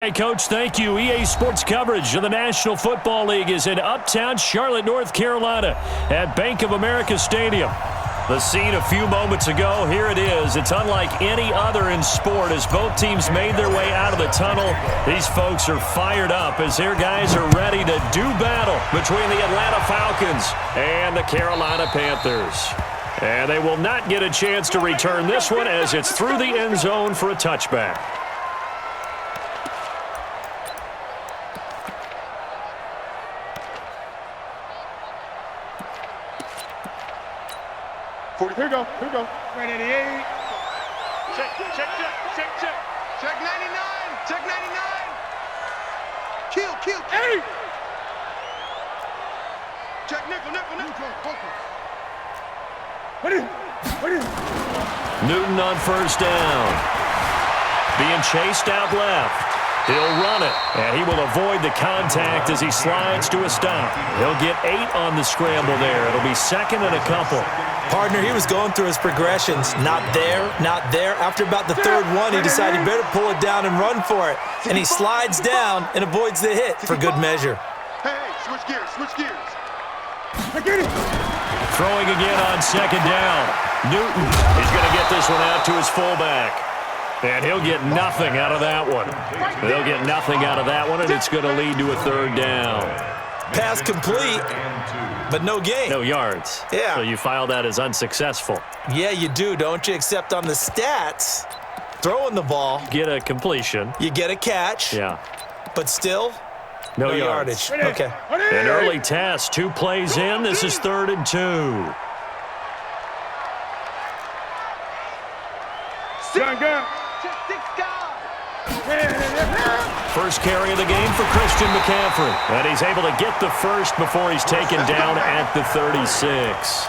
Hey, Coach, thank you. EA Sports coverage of the National Football League is in uptown Charlotte, North Carolina at Bank of America Stadium. The scene a few moments ago, here it is. It's unlike any other in sport as both teams made their way out of the tunnel. These folks are fired up as their guys are ready to do battle between the Atlanta Falcons and the Carolina Panthers. And they will not get a chance to return this one as it's through the end zone for a touchback. Here we go. Right 88. Check. Check 99. Check 99. Kill. Hey! Check nickel. What is? Newton on first down. Being chased out left. He'll run it, and he will avoid the contact as he slides to a stop. He'll get 8 on the scramble there. It'll be second and a couple. Partner, he was going through his progressions. Not there. After about the third one, he decided he better pull it down and run for it. And he slides down and avoids the hit for good measure. Hey, switch gears. I get it. Throwing again on second down. Newton is going to get this one out to his fullback. And he'll get nothing out of that one. And it's going to lead to a third down. Pass complete, but no gain. No yards. Yeah. So you file that as unsuccessful. Yeah, you do, don't you? Except on the stats, throwing the ball, Get a completion. you get a catch, Yeah. but still, No yardage. yards. Okay. An early test. 2 plays in. This is 3rd and 2. Gun. First carry of the game for Christian McCaffrey. And he's able to get the first before he's taken down at the 36.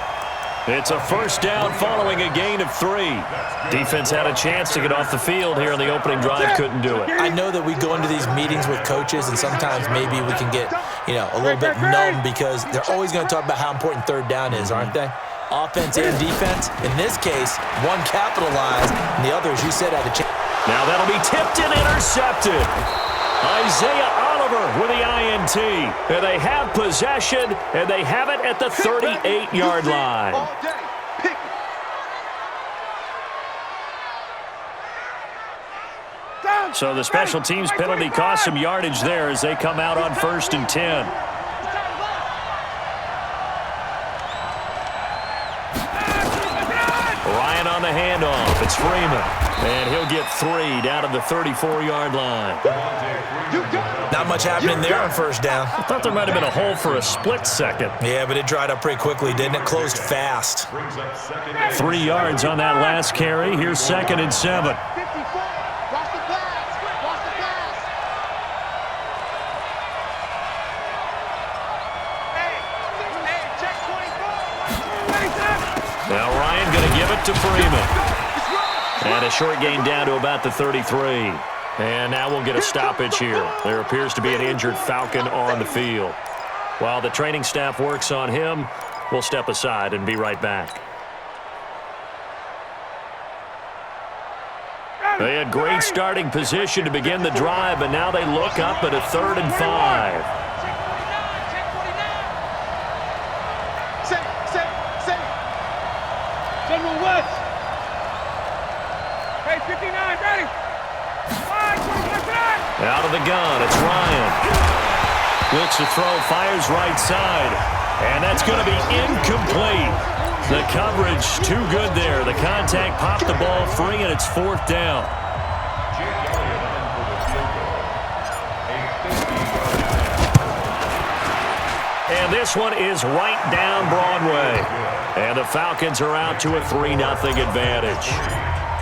It's a first down following a gain of 3. Defense had a chance to get off the field here on the opening drive, couldn't do it. I know that we go into these meetings with coaches, and sometimes maybe we can get, a little bit numb because they're always going to talk about how important third down is, aren't they? Offense and defense. In this case, one capitalized, and the other, as you said, had a chance. Now that'll be tipped and intercepted. Isaiah Oliver with the INT. And they have possession, and they have it at the 38-yard line. All day. Pick it. So the special teams penalty cost some yardage there as they come out on 1st and 10. Ryan on the handoff. It's Freeman. And he'll get 3 down to the 34-yard line. Not much happening there on first down. I thought there might have been a hole for a split second. Yeah, but it dried up pretty quickly, didn't it? Closed fast. 3 yards on that last carry. Here's 2nd and 7. 54. Watch the pass. Hey, check 24. Now Ryan going to give it to Freeman. And a short gain down to about the 33. And now we'll get a stoppage here. There appears to be an injured Falcon on the field. While the training staff works on him, we'll step aside and be right back. They had great starting position to begin the drive, but now they look up at a 3rd and 5. General West. Hey, 59, ready. 5, 25. Out of the gun, it's Ryan. Looks to throw, fires right side. And that's going to be incomplete. The coverage too good there. The contact popped the ball free, and it's 4th down. And this one is right down Broadway. And the Falcons are out to a 3-0 advantage.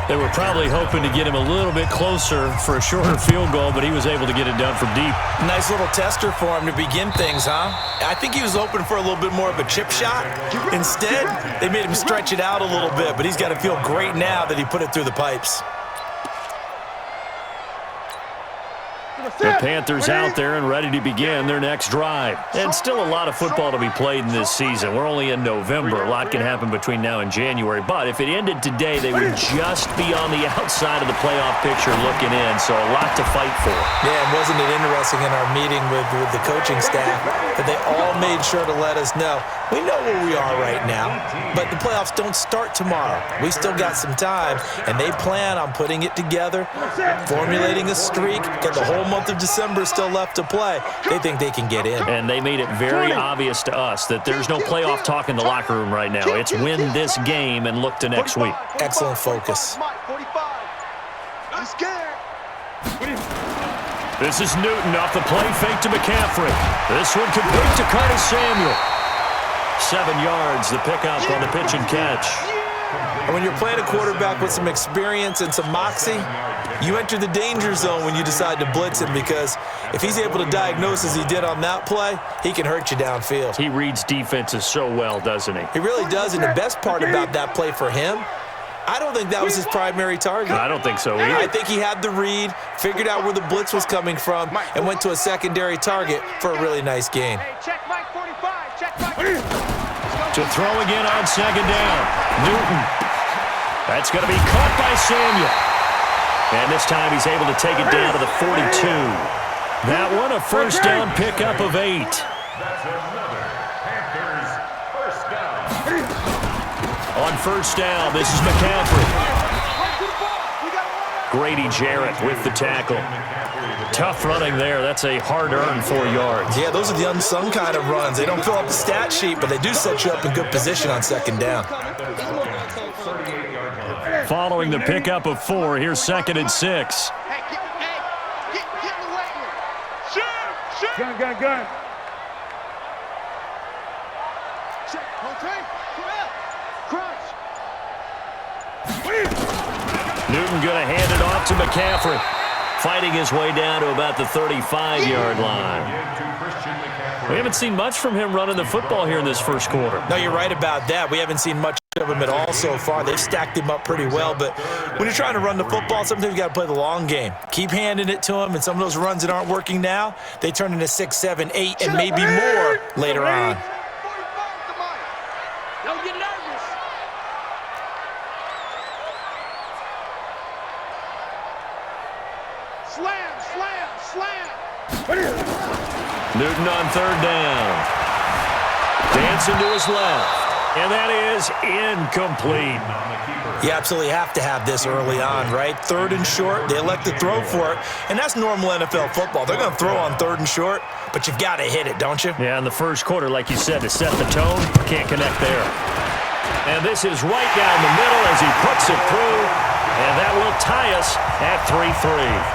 They were probably hoping to get him a little bit closer for a shorter field goal, but he was able to get it done from deep. Nice little tester for him to begin things, huh? I think he was hoping for a little bit more of a chip shot. Instead, they made him stretch it out a little bit, but he's got to feel great now that he put it through the pipes. The Panthers out there and ready to begin their next drive. And still a lot of football to be played in this season. We're only in November. A lot can happen between now and January. But if it ended today, they would just be on the outside of the playoff picture looking in. So a lot to fight for. Yeah, and wasn't it interesting in our meeting with the coaching staff that they all made sure to let us know, we know where we are right now, but the playoffs don't start tomorrow. We still got some time, and they plan on putting it together, formulating a streak, got the whole month of December still left to play. They think they can get in. And they made it very obvious to us that there's no playoff talk in the locker room right now. It's win this game and look to next week. Excellent focus. This is Newton off the play fake to McCaffrey. This one complete to Curtis Samuel. 7 yards, the pickup on the pitch and catch. And when you're playing a quarterback with some experience and some moxie, you enter the danger zone when you decide to blitz him, because if he's able to diagnose as he did on that play, he can hurt you downfield. He reads defenses so well, doesn't he? He really does, and the best part about that play for him, I don't think that was his primary target. I don't think so either. I think he had the read, figured out where the blitz was coming from, and went to a secondary target for a really nice gain. Check Mike 45. Check Mike. To throw again on second down. Newton. That's going to be caught by Samuel. And this time he's able to take it down to the 42. That one a first down pickup of 8. On first down, this is McCaffrey. Grady Jarrett with the tackle. Tough running there. That's a hard-earned 4 yards. Yeah, those are the unsung kind of runs. They don't fill up the stat sheet, but they do set you up in good position on second down. Following the pickup of 4, here's 2nd and 6. Gun. Newton going to hand it off to McCaffrey. Fighting his way down to about the 35-yard line. We haven't seen much from him running the football here in this first quarter. No, you're right about that. We haven't seen much of him at all so far. They've stacked him up pretty well, but when you're trying to run the football, sometimes you got to play the long game. Keep handing it to him, and some of those runs that aren't working now, they turn into 6, 7, 8, and maybe more later on. Don't get nervous. Slam. Newton on third down. Dancing to his left. And that is incomplete. You absolutely have to have this early on, right? 3rd and short, they elect to throw for it, and that's normal NFL football. They're going to throw on 3rd and short, but you've got to hit it, don't you? Yeah, in the first quarter, like you said, to set the tone, can't connect there. And this is right down the middle as he puts it through, and that will tie us at 3-3.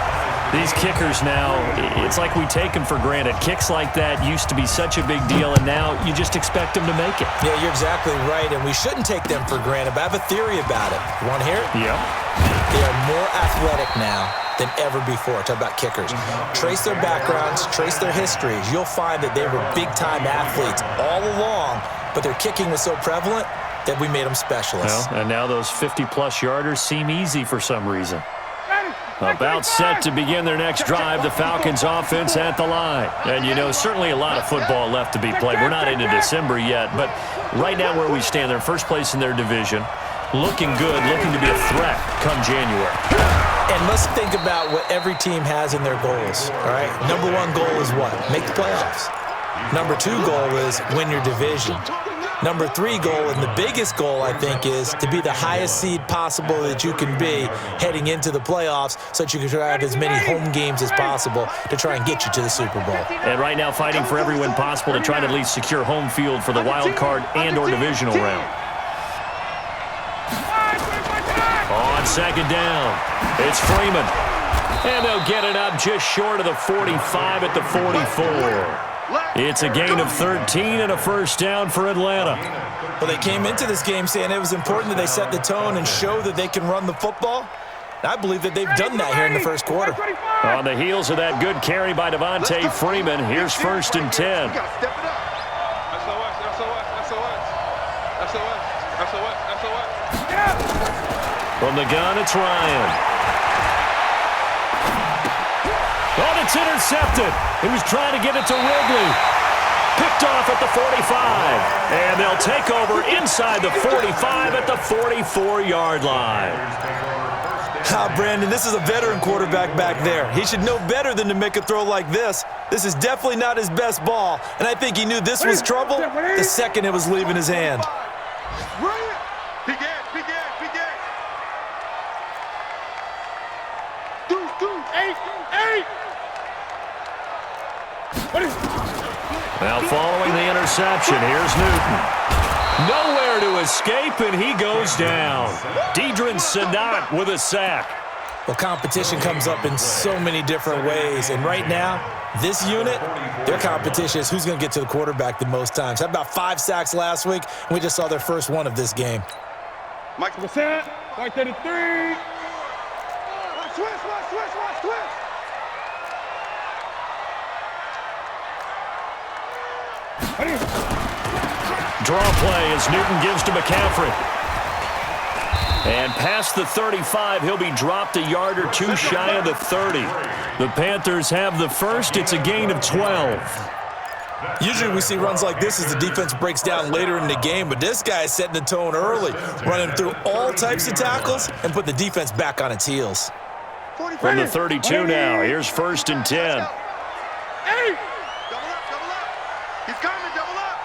These kickers now, it's like we take them for granted. Kicks like that used to be such a big deal, and now you just expect them to make it. Yeah, you're exactly right, and we shouldn't take them for granted, but I have a theory about it. You want to hear it? Yeah. They are more athletic now than ever before. Talk about kickers. Trace their backgrounds, trace their histories. You'll find that they were big-time athletes all along, but their kicking was so prevalent that we made them specialists. Well, and now those 50-plus yarders seem easy for some reason. About set to begin their next drive, the Falcons offense at the line. And, you know, certainly a lot of football left to be played. We're not into December yet, but right now where we stand, they're first place in their division. Looking good, looking to be a threat come January. And let's think about what every team has in their goals, all right? Number 1 goal is what? Make the playoffs. Number 2 goal is win your division. Number 3 goal, and the biggest goal, I think, is to be the highest seed possible that you can be heading into the playoffs so that you can try to have as many home games as possible to try and get you to the Super Bowl. And right now fighting for every win possible to try to at least secure home field for the wild card and or divisional round. On second down, it's Freeman. And they'll get it up just short of the 45 at the 44. It's a gain of 13 and a first down for Atlanta. Well, they came into this game saying it was important that they set the tone and show that they can run the football. And I believe that they've done that here in the first quarter. On the heels of that good carry by Devontae Freeman, here's 1st and 10. From the gun, it's Ryan. Oh, it's intercepted. He was trying to get it to Wrigley. Picked off at the 45. And they'll take over inside the 45 at the 44-yard line. Brandon, this is a veteran quarterback back there. He should know better than to make a throw like this. This is definitely not his best ball, and I think he knew this was trouble the second it was leaving his hand. Now following the interception, here's Newton. Nowhere to escape, and he goes down. Deidrin Senat with a sack. Well, competition comes up in so many different ways, and right now, this unit, their competition is who's going to get to the quarterback the most times. Had about 5 sacks last week, and we just saw their first one of this game. Mike Brissett, right there to 3. Switch. Draw play as Newton gives to McCaffrey. And past the 35, he'll be dropped a yard or two shy of the 30. The Panthers have the first. It's a gain of 12. Usually we see runs like this as the defense breaks down later in the game, but this guy is setting the tone early, running through all types of tackles and put the defense back on its heels. From the 32 now, here's 1st and 10. Double up. He's coming, double up.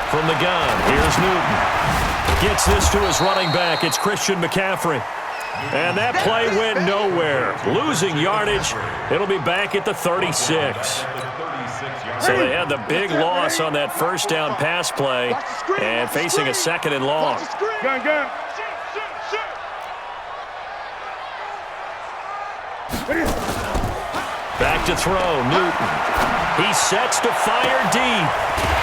From the gun, here's Newton. Gets this to his running back. It's Christian McCaffrey. And that play went nowhere. Losing yardage. It'll be back at the 36. So they had the big loss on that first down pass play and facing a 2nd and long. Gun. Back to throw, Newton. He sets to fire deep.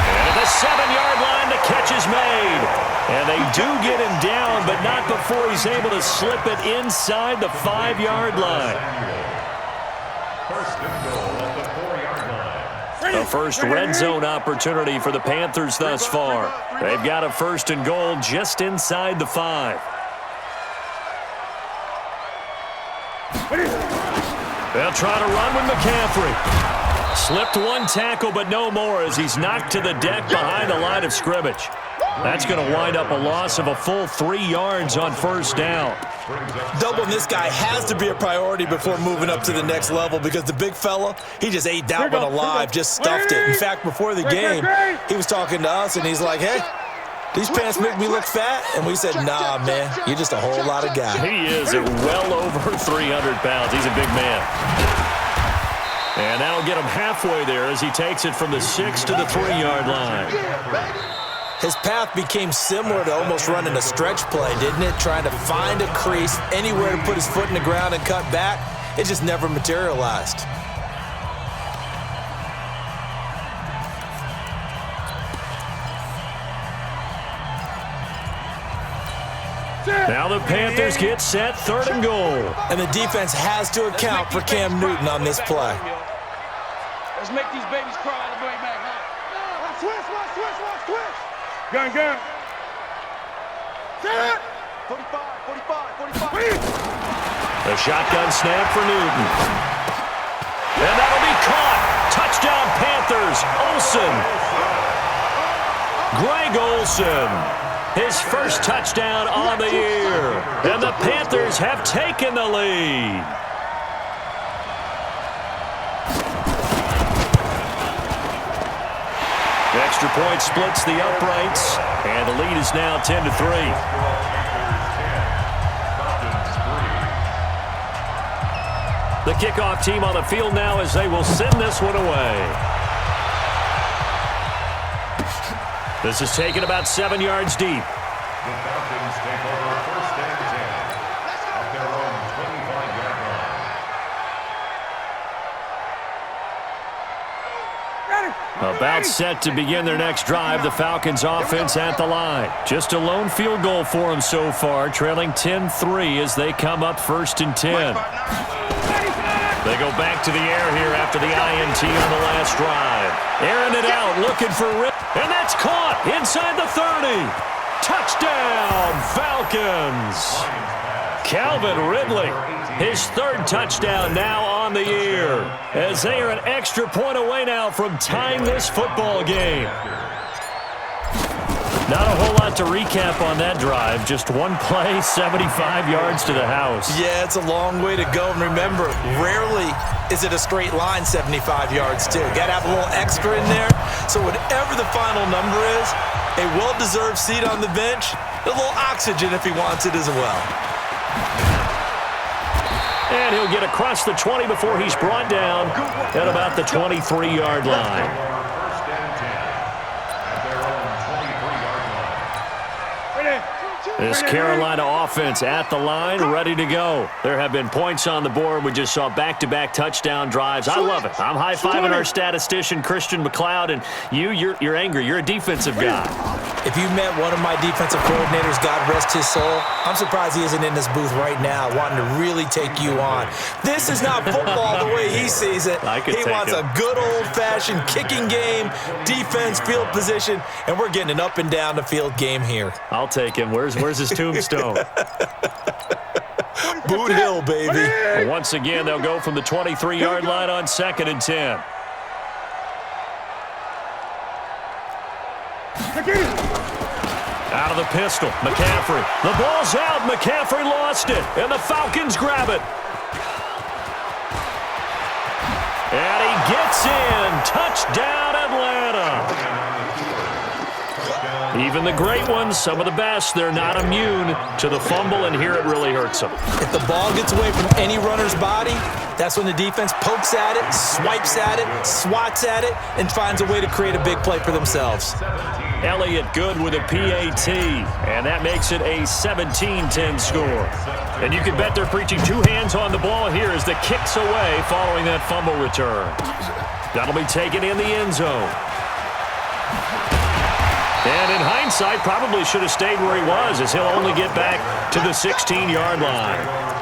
And at the 7-yard line, the catch is made. And they do get him down, but not before he's able to slip it inside the 5-yard line. The first red zone opportunity for the Panthers thus far. They've got a 1st and goal just inside the 5. They'll try to run with McCaffrey. Slipped one tackle, but no more as he's knocked to the deck behind the line of scrimmage. That's going to wind up a loss of a full 3 yards on 1st down. Doubling this guy has to be a priority before moving up to the next level because the big fella, he just ate that one alive, just stuffed it. In fact, before the game, he was talking to us, and he's like, hey, these pants make me look fat? And we said, nah, man, you're just a whole lot of guy. He is at well over 300 pounds. He's a big man. And that'll get him halfway there as he takes it from the 6 to the 3-yard line. His path became similar to almost running a stretch play, didn't it? Trying to find a crease, anywhere to put his foot in the ground and cut back. It just never materialized. Now the Panthers get set, 3rd and goal. And the defense has to account for Cam Newton on this play. Let's make these babies crawl all the way back. Switch. Gun. 45. A shotgun snap for Newton. And that'll be caught. Touchdown Panthers. Olsen. Greg Olsen. His first touchdown on the year. And the Panthers have taken the lead. Extra point splits the uprights. And the lead is now 10-3. The kickoff team on the field now as they will send this one away. This is taken about 7 yards deep. The Falcons take over 1st and 10 at their own 25-yard line. About set to begin their next drive, the Falcons offense at the line. Just a lone field goal for them so far, trailing 10-3 as they come up 1st and 10. They go back to the air here after the INT on the last drive. Airing it out, looking for Rip. And that's caught inside the 30. Touchdown, Falcons. Calvin Ridley, his third touchdown now on the year, as they are an extra point away now from tying this football game. Not a whole lot to recap on that drive. Just one play, 75 yards to the house. Yeah, it's a long way to go. And remember, rarely is it a straight line 75 yards, too. Got to have a little extra in there. So whatever the final number is, a well-deserved seat on the bench, a little oxygen if he wants it as well. And he'll get across the 20 before he's brought down at about the 23-yard line. This Carolina offense at the line, ready to go. There have been points on the board. We just saw back-to-back touchdown drives. I love it. I'm high-fiving our statistician, Christian McLeod, and you're angry. You're a defensive guy. If you met one of my defensive coordinators, God rest his soul, I'm surprised he isn't in this booth right now wanting to really take you on. This is not football the way he sees it. He wants a good old-fashioned kicking game, defense, field position, and we're getting an up-and-down the field game here. I'll take him. Where's his tombstone? Boot Hill, baby. Once again, they'll go from the 23-yard line on 2nd and 10. Out of the pistol, McCaffrey. The ball's out. McCaffrey lost it, and the Falcons grab it. And he gets in. Touchdown, Atlanta. Even the great ones, some of the best, they're not immune to the fumble, and here it really hurts them. If the ball gets away from any runner's body, that's when the defense pokes at it, swipes at it, swats at it, and finds a way to create a big play for themselves. Elliott good with a PAT, and that makes it a 17-10 score. And you can bet they're preaching two hands on the ball here as the kick's away following that fumble return. That'll be taken in the end zone. And in hindsight, probably should have stayed where he was, as he'll only get back to the 16-yard line.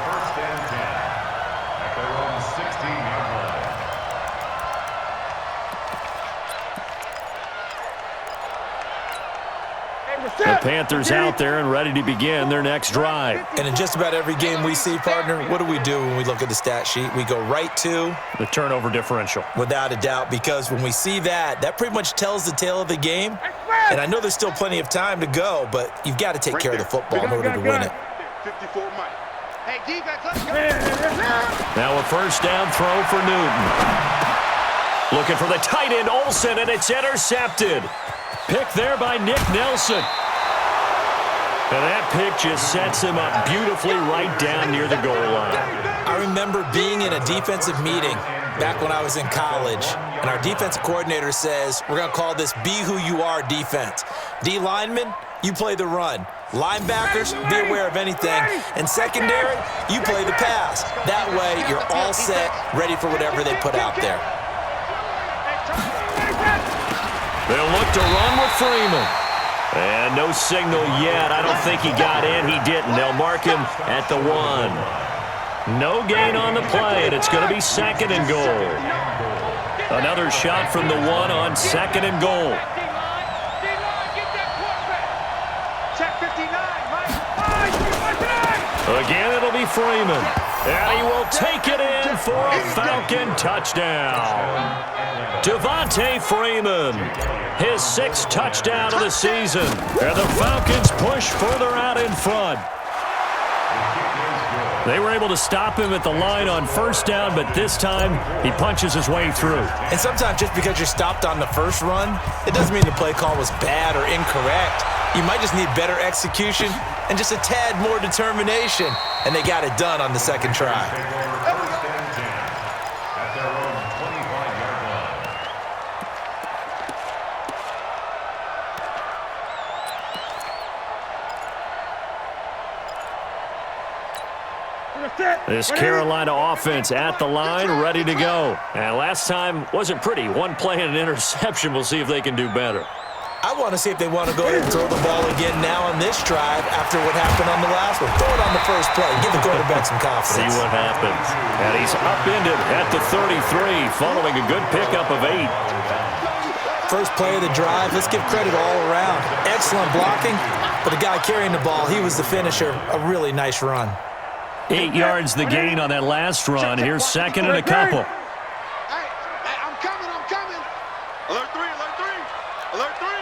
The Panthers out there and ready to begin their next drive. And in just about every game we see, partner, what do we do when we look at the stat sheet? We go right to the turnover differential. Without a doubt, because when we see that, that pretty much tells the tale of the game. And I know there's still plenty of time to go, but you've got to take care of the football in order to win it. 54 Mike. Hey, defense, let's go. Now a first down throw for Newton. Looking for the tight end, Olsen, and it's intercepted. Picked there by Nick Nelson. And that pick just sets him up beautifully right down near the goal line. I remember being in a defensive meeting back when I was in college, and our defensive coordinator says, we're going to call this Be Who You Are defense. D linemen, you play the run. Linebackers, be aware of anything. And secondary, you play the pass. That way, you're all set, ready for whatever they put out there. They'll look to run with Freeman. And no signal yet. I don't think he got in. He didn't. They'll mark him at the 1. No gain on the play, and it's going to be 2nd and goal. Another shot from the 1 on 2nd and goal. Again, it'll be Freeman. And he will take it in for a Falcon touchdown. Devontae Freeman, his 6th touchdown of the season. And the Falcons push further out in front. They were able to stop him at the line on first down, but this time he punches his way through. And sometimes just because you're stopped on the first run, it doesn't mean the play call was bad or incorrect. You might just need better execution and just a tad more determination, and they got it done on the 2nd try. This Carolina offense at the line, ready to go. And last time wasn't pretty. One play and an interception. We'll see if they can do better. I want to see if they want to go ahead and throw the ball again now on this drive after what happened on the last one. Throw it on the first play. Give the quarterback some confidence. See what happens. And he's upended at the 33 following a good pickup of 8. First play of the drive. Let's give credit all around. Excellent blocking, but the guy carrying the ball, he was the finisher. A really nice run. 8 yards the gain on that last run. Here's second and a couple. Hey, I'm coming. Alert 3, alert 3.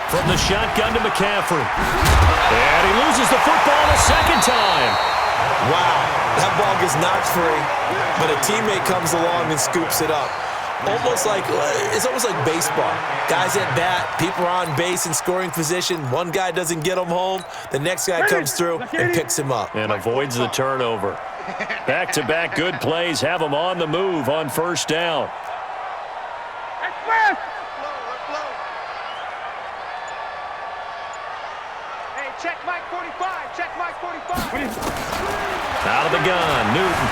From the shotgun to McCaffrey. And he loses the football a second time. Wow, that ball gets knocked free, but a teammate comes along and scoops it up. It's almost like baseball. Guys at bat, people are on base in scoring position. One guy doesn't get him home. The next guy comes through and picks him up. And avoids the turnover. Back-to-back good plays have them on the move on first down. Hey, check Mike 45. Check Mike 45. Out of the gun, Newton.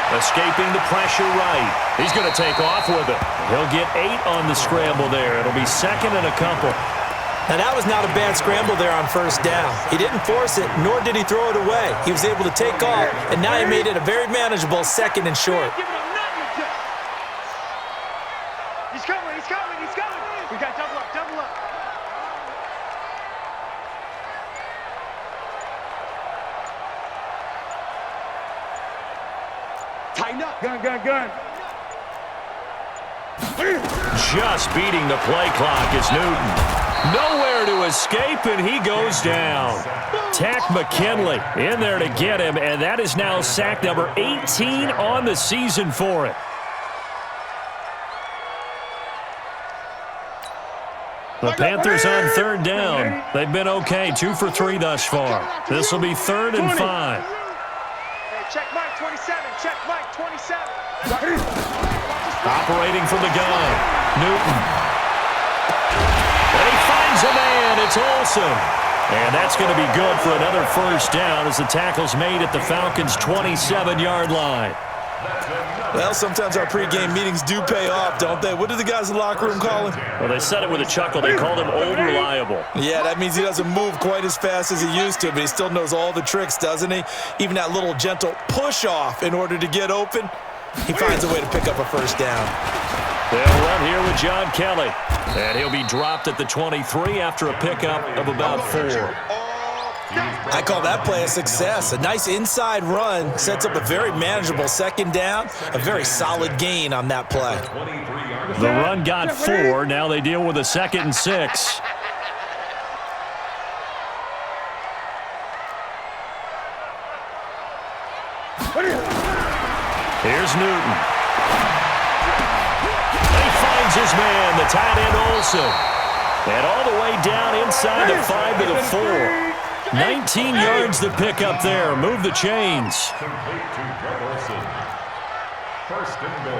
Escaping the pressure right. He's going to take off with it. He'll get 8 on the scramble there. It'll be second and a couple. Now, that was not a bad scramble there on first down. He didn't force it, nor did he throw it away. He was able to take off, and now he made it a very manageable second and short. He's coming. We got double up. Tighten up. Gun. Just beating the play clock is Newton. Nowhere to escape, and he goes down. Tack McKinley in there to get him, and that is now sack number 18 on the season for it. The Panthers on third down. They've been okay, 2 for 3 thus far. This will be 3rd and 5. Hey, check Mike 27. Check Mike 27. Operating from the gun, Newton. And he finds a man, it's Olsen. And that's going to be good for another first down as the tackle's made at the Falcons' 27-yard line. Well, sometimes our pregame meetings do pay off, don't they? What do the guys in the locker room call him? Well, they said it with a chuckle. They called him Old Reliable. Yeah, that means he doesn't move quite as fast as he used to, but he still knows all the tricks, doesn't he? Even that little gentle push-off in order to get open, he finds a way to pick up a first down. They'll run here with John Kelly. And he'll be dropped at the 23 after a pickup of about 4. I call that play a success. A nice inside run sets up a very manageable second down, a very solid gain on that play. The run got 4. Now they deal with a 2nd and 6. Here's Newton. He finds his man, the tight end Olsen. And all the way down inside the 5 to the 4. 19 yards to pick up there. Move the chains. Complete to Greg Olsen. First and goal.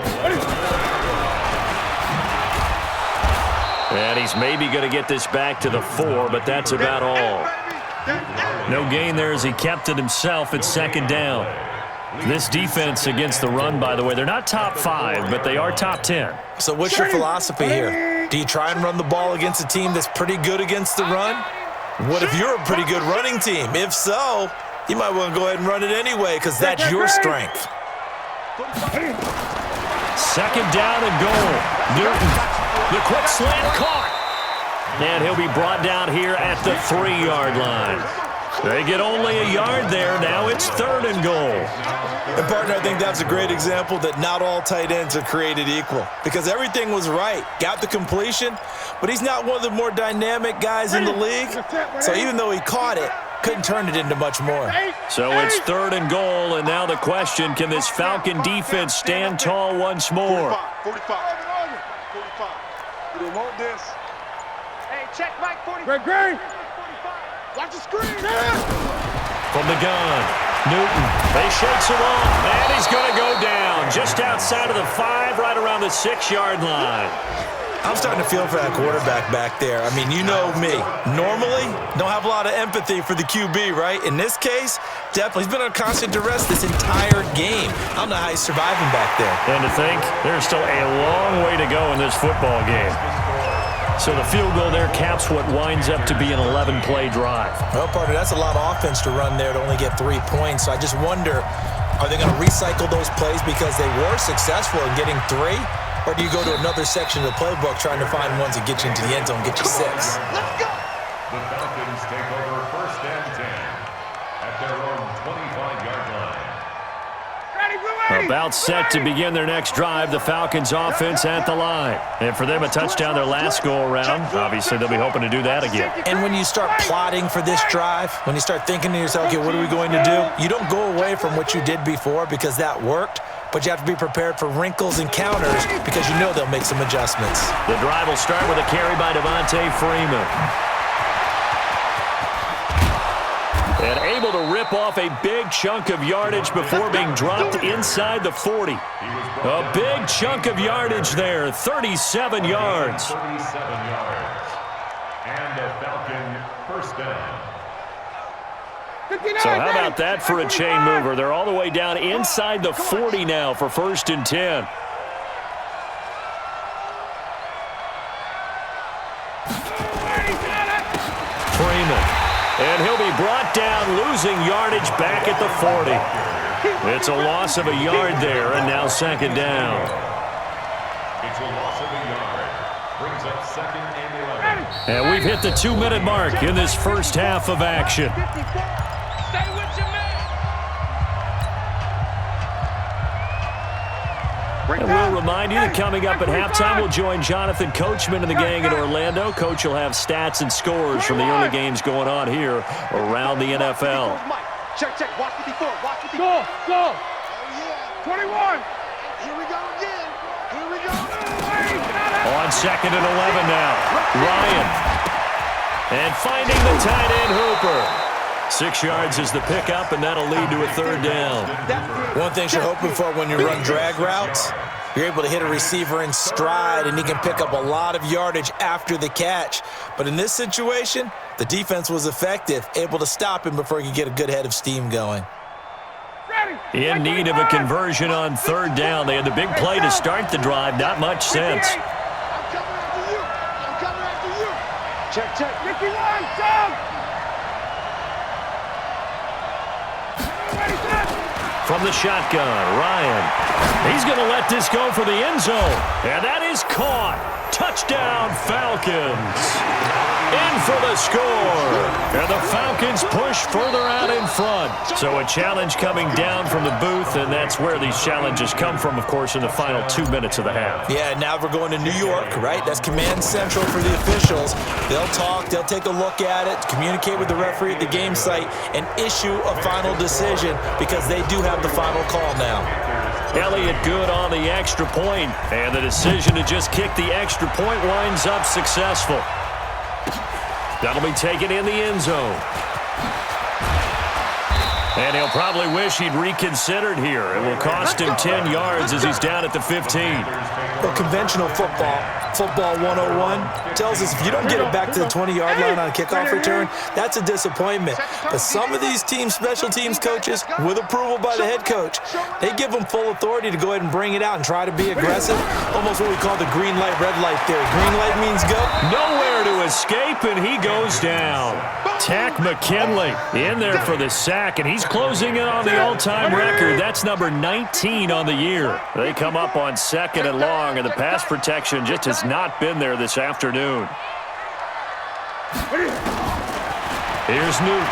And he's maybe going to get this back to the 4, but that's about all. No gain there as he kept it himself at second down. This defense against the run, by the way, they're not top 5, but they are top 10. So what's your philosophy here? Do you try and run the ball against a team that's pretty good against the run? What if you're a pretty good running team? If so, you might want to go ahead and run it anyway because that's your strength. Second down and goal. Newton, the quick slant caught. And he'll be brought down here at the 3-yard line. They get only a yard there. Now it's 3rd and goal. And, partner, I think that's a great example that not all tight ends are created equal because everything was right. Got the completion, but he's not one of the more dynamic guys in the league. So even though he caught it, couldn't turn it into much more. So it's 3rd and goal, and now the question, can this Falcon defense stand tall once more? 45. You don't want this. Hey, check Mike 45. Greg. Watch the screen. From the gun, Newton. They shakes him off, and he's going to go down just outside of the 5, right around the 6-yard line. I'm starting to feel for that quarterback back there. I mean, you know me. Normally, don't have a lot of empathy for the QB, right? In this case, definitely. He's been on constant duress this entire game. I don't know how he's surviving back there. And to think, there's still a long way to go in this football game. So the field goal there caps what winds up to be an 11-play drive. Well, partner, that's a lot of offense to run there to only get 3 points. So I just wonder, are they going to recycle those plays because they were successful in getting 3? Or do you go to another section of the playbook trying to find ones that get you into the end zone, get you 6? The Falcons take over first and 10. 25-yard line. About set to begin their next drive, the Falcons offense at the line. And for them, a touchdown their last go-around. Obviously, they'll be hoping to do that again. And when you start plotting for this drive, when you start thinking to yourself, okay, what are we going to do? You don't go away from what you did before because that worked, but you have to be prepared for wrinkles and counters because you know they'll make some adjustments. The drive will start with a carry by Devontae Freeman. And able to rip off a big chunk of yardage before being dropped inside the 40. A big chunk of yardage there, 37 yards. 37 yards. And a Falcon first down. So how about that for a chain mover? They're all the way down inside the 40 now for 1st and 10. Freeman. And he'll be brought down, losing yardage back at the 40. It's a loss of a yard there, and now 2nd down. It's a loss of a yard. Brings up 2nd and 11. And we've hit the 2-minute mark in this first half of action. Stay with your man. And we'll remind you that coming up at halftime, we'll join Jonathan Coachman and the gang in Orlando. Coach will have stats and scores from the early games going on here around the NFL. Check. Watch it before. Go. Go. Oh, yeah. 21. Here we go again. Here we go. On 2nd and 11 now. Ryan. And finding the tight end Hooper. 6 yards is the pickup, and that'll lead to a 3rd down. One thing you're hoping for when you run drag routes, you're able to hit a receiver in stride, and he can pick up a lot of yardage after the catch. But in this situation, the defense was effective, able to stop him before he could get a good head of steam going. In need of a conversion on 3rd down. They had the big play to start the drive. Not much sense. I'm coming after you. Check. Ricky Long, down. From the shotgun, Ryan. He's going to let this go for the end zone. And that is caught. Touchdown, Falcons. In for the score. And the Falcons push further out in front. So a challenge coming down from the booth, and that's where these challenges come from, of course, in the final 2 minutes of the half. Yeah, now we're going to New York, right? That's command central for the officials. They'll talk, they'll take a look at it, communicate with the referee at the game site, and issue a final decision because they do have the final call now. Elliott good on the extra point, and the decision to just kick the extra point winds up successful. That'll be taken in the end zone. And he'll probably wish he'd reconsidered here. It will cost him 10 yards as he's down at the 15. Well, conventional football 101, tells us if you don't get it back to the 20-yard line on a kickoff return, that's a disappointment. But some of these special teams coaches, with approval by the head coach, they give them full authority to go ahead and bring it out and try to be aggressive. Almost what we call the green light, red light theory. Green light means go. Nowhere to escape, and he goes down. Tack McKinley in there for the sack, and he's closing in on the all-time record. That's number 19 on the year. They come up on 2nd and long, and the pass protection just has not been there this afternoon. Here's Newton.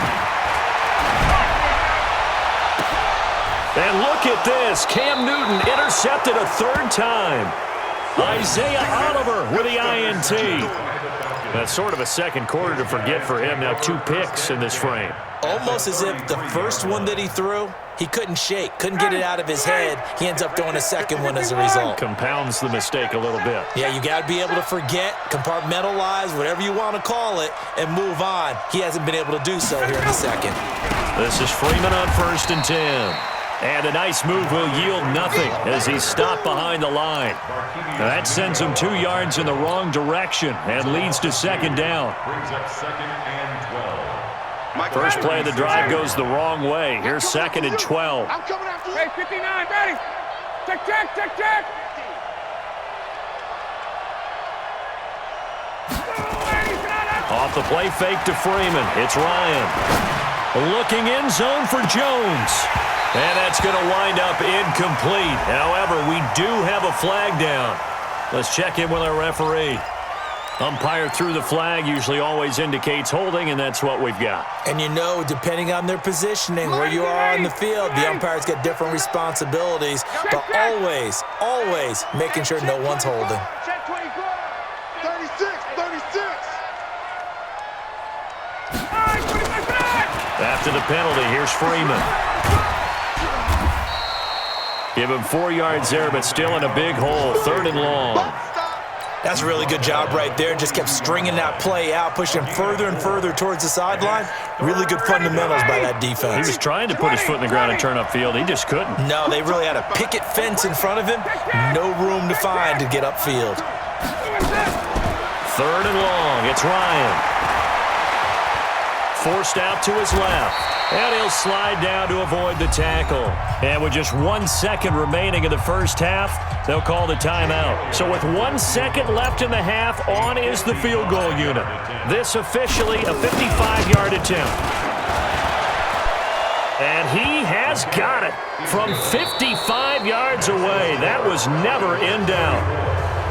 And look at this. Cam Newton intercepted a 3rd time. Isaiah Oliver with the INT. That's sort of a second quarter to forget for him. Now 2 picks in this frame. Almost as if the first one that he threw, he couldn't shake, couldn't get it out of his head. He ends up throwing a second one as a result. Compounds the mistake a little bit. Yeah, you got to be able to forget, compartmentalize, whatever you want to call it, and move on. He hasn't been able to do so here in the second. This is Freeman on 1st and 10. And a nice move will yield nothing as he's stopped behind the line. Now that sends him 2 yards in the wrong direction and leads to 2nd down. Brings up 2nd and 12. First play of the drive goes the wrong way. Here's 2nd and 12. I'm coming after you. Hey, 59, ready. Check. Off the play fake to Freeman. It's Ryan. Looking in zone for Jones. And that's going to wind up incomplete. However, we do have a flag down. Let's check in with our referee. Umpire threw the flag, usually always indicates holding, and that's what we've got. And you know, depending on their positioning, where you are on the field, the umpires get different responsibilities, but always, always making sure no one's holding. Check 24. 36, 36. After the penalty, here's Freeman. Give him 4 yards there, but still in a big hole. 3rd and long. That's a really good job right there. Just kept stringing that play out, pushing further and further towards the sideline. Really good fundamentals by that defense. He was trying to put his foot in the ground and turn upfield. He just couldn't. No, they really had a picket fence in front of him. No room to find to get upfield. 3rd and long. It's Ryan. Forced out to his left. And he'll slide down to avoid the tackle. And with just 1 second remaining in the first half, they'll call the timeout. So with 1 second left in the half, on is the field goal unit. This officially a 55-yard attempt. And he has got it from 55 yards away. That was never in doubt.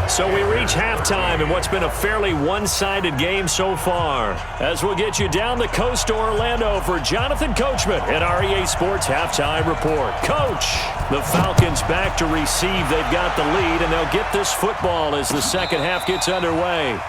So we reach halftime in what's been a fairly one-sided game so far. As we'll get you down the coast to Orlando for Jonathan Coachman at our EA Sports Halftime Report. Coach, the Falcons back to receive. They've got the lead, and they'll get this football as the second half gets underway.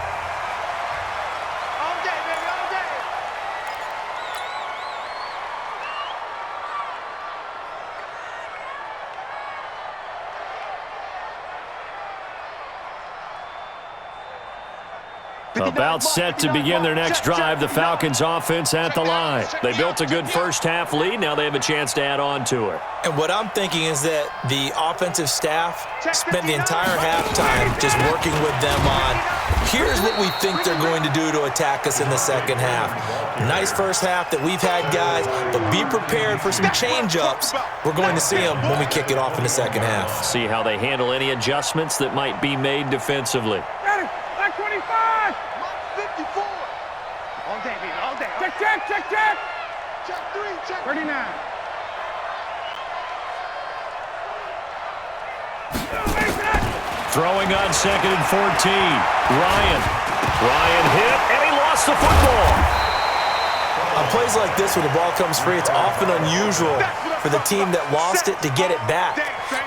About set to begin their next drive, the Falcons offense at the line. They built a good first half lead. Now they have a chance to add on to it. And what I'm thinking is that the offensive staff spent the entire halftime just working with them on, here's what we think they're going to do to attack us in the second half. Nice first half that we've had, guys, but be prepared for some change-ups. We're going to see them when we kick it off in the second half. See how they handle any adjustments that might be made defensively. Back 25. 54. All day, baby, all day. Check. Check 3, check 39. Throwing on 2nd and 14. Ryan hit, and he lost the football. On plays like this, when the ball comes free, it's often unusual for the team that lost it to get it back.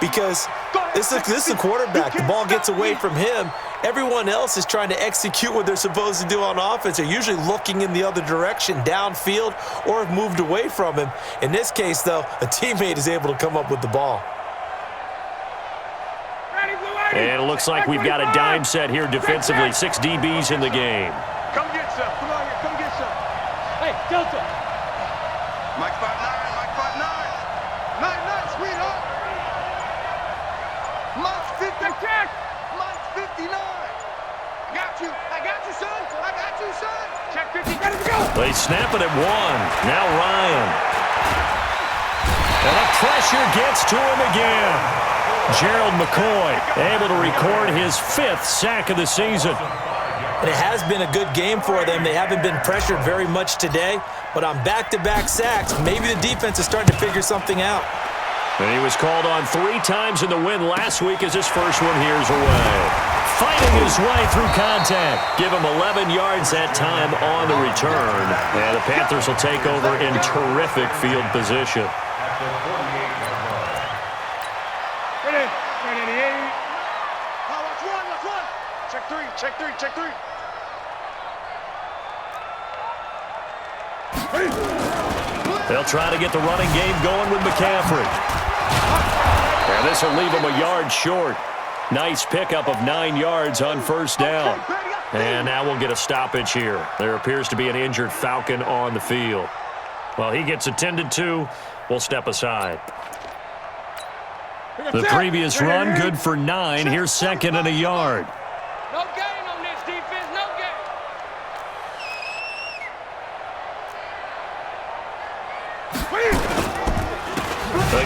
Because this is the quarterback. The ball gets away from him. Everyone else is trying to execute what they're supposed to do on offense. They're usually looking in the other direction, downfield, or have moved away from him. In this case, though, a teammate is able to come up with the ball. And it looks like we've got a dime set here defensively. 6 DBs in the game. Come get some. Come on here. Come get some. Hey, Delta. Mike 5'9", Mike 5'9". 9, sweetheart. Mike 50. Check. Mike 59. I got you, son. Check 50. Ready to go. They snap it at 1. Now Ryan. And the pressure gets to him again. Gerald McCoy able to record his 5th sack of the season. And it has been a good game for them. They haven't been pressured very much today, but on back-to-back sacks, maybe the defense is starting to figure something out. And he was called on 3 times in the win last week as his first one here's away. Fighting his way through contact. Give him 11 yards that time on the return. And the Panthers will take over in terrific field position. Check 3. They'll try to get the running game going with McCaffrey. And this will leave him a yard short. Nice pickup of 9 yards on first down. And now we'll get a stoppage here. There appears to be an injured Falcon on the field. While he gets attended to, we'll step aside. The previous run, good for 9. Here's 2nd and a yard. No gain on this defense, no gain.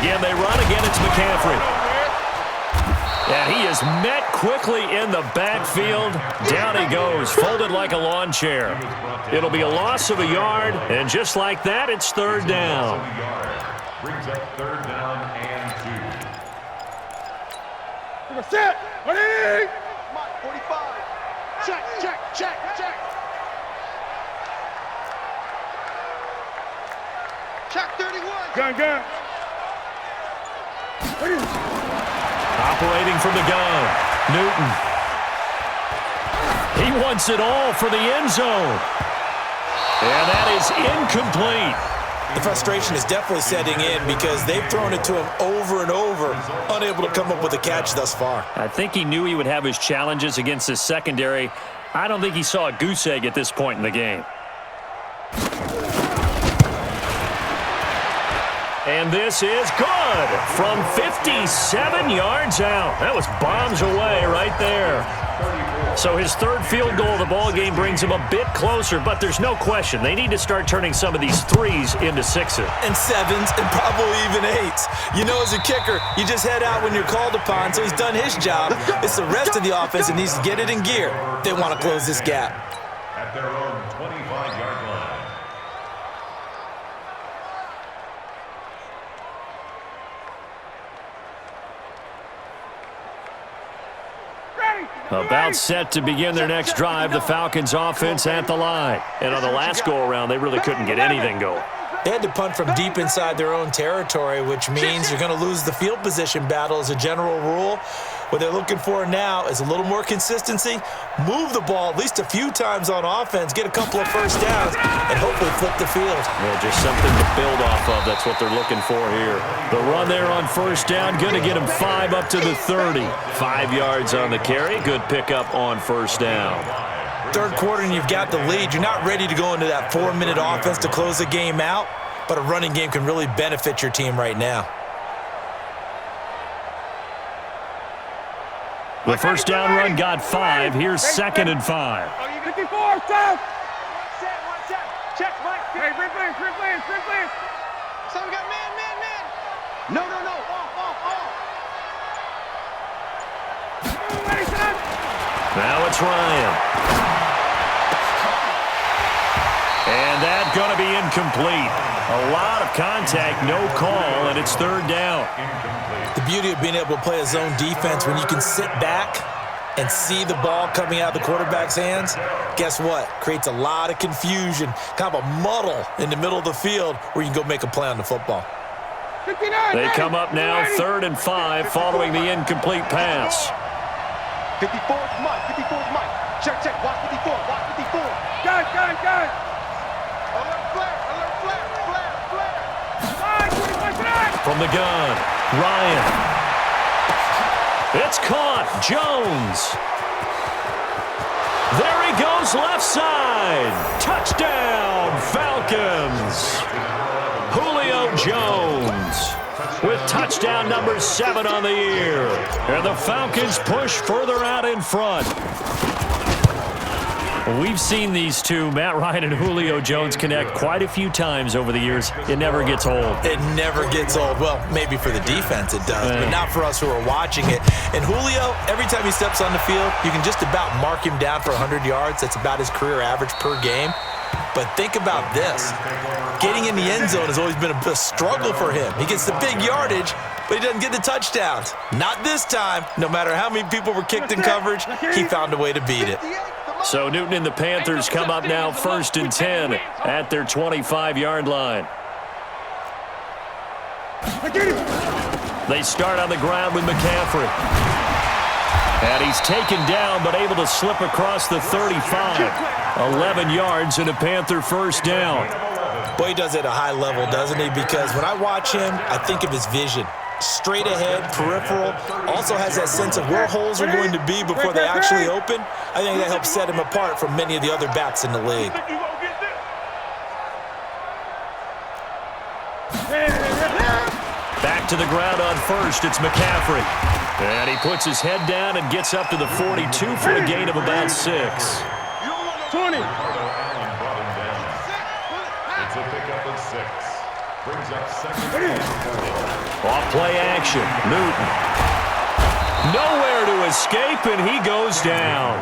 Again, they run. Again, it's McCaffrey. And he is met quickly in the backfield. Down he goes, folded like a lawn chair. It'll be a loss of a yard, and just like that, it's 3rd down. Brings up 3rd down and 2. Set. Ready. Mike 45. Check, check, check, check. Check 31. Gun. Operating from the gun, Newton. He wants it all for the end zone. And that is incomplete. The frustration is definitely setting in because they've thrown it to him over and over, unable to come up with a catch thus far. I think he knew he would have his challenges against his secondary. I don't think he saw a goose egg at this point in the game. And this is good from 57 yards out. That was bombs away right there. So his third field goal of the ball game brings him a bit closer, but there's no question they need to start turning some of these threes into sixes. And sevens, and probably even eights. You know, as a kicker, you just head out when you're called upon, so he's done his job. It's the rest of the offense that needs to get it in gear. They want to close this gap. At their own 25-yard line. About set to begin their next drive, the Falcons offense at the line. And on the last go-around, they really couldn't get anything going. They had to punt from deep inside their own territory, which means you're going to lose the field position battle as a general rule. What they're looking for now is a little more consistency, move the ball at least a few times on offense, get a couple of first downs, and hopefully flip the field. Yeah, just something to build off of. That's what they're looking for here. The run there on first down, going to get him 5 up to the 30. 5 yards on the carry. Good pickup on first down. Third quarter and you've got the lead. You're not ready to go into that 4-minute offense to close the game out, but a running game can really benefit your team right now. The first down run got 5. Here's 2nd and 5. 54, stop. Check, Mike. Hey, free play. So we got man. No. Off. Ready, son. Now it's Ryan. And that's going to be incomplete. A lot of contact, no call, and it's 3rd down. The beauty of being able to play a zone defense when you can sit back and see the ball coming out of the quarterback's hands, guess what? Creates a lot of confusion, kind of a muddle in the middle of the field where you can go make a play on the football. 59, They come up now 3rd and 5 following the incomplete pass. 54 is Mike. Check. Watch 54. Gun. Alert flare. From the gun, Ryan. It's caught. Jones. There he goes left side. Touchdown, Falcons. Julio Jones with touchdown number 7 on the year. And the Falcons push further out in front. We've seen these two, Matt Ryan and Julio Jones, connect quite a few times over the years. It never gets old. It never gets old. Well, maybe for the defense it does, but not for us who are watching it. And Julio, every time he steps on the field, you can just about mark him down for 100 yards. That's about his career average per game. But think about this. Getting in the end zone has always been a struggle for him. He gets the big yardage, but he doesn't get the touchdowns. Not this time. No matter how many people were kicked in coverage, he found a way to beat it. So Newton and the Panthers come up now 1st and 10 at their 25-yard line. They start on the ground with McCaffrey. And he's taken down but able to slip across the 35. 11 yards and a Panther first down. Boy, he does it at a high level, doesn't he? Because when I watch him, I think of his vision. Straight ahead, peripheral, also has that sense of where holes are going to be before they actually open. I think that helps set him apart from many of the other backs in the league. Back to the ground on first, it's McCaffrey. And he puts his head down and gets up to the 42 for a gain of about 6. 20. It's a pickup of 6. Brings up 2nd and 4. Off play action, Newton. Nowhere to escape, and he goes down.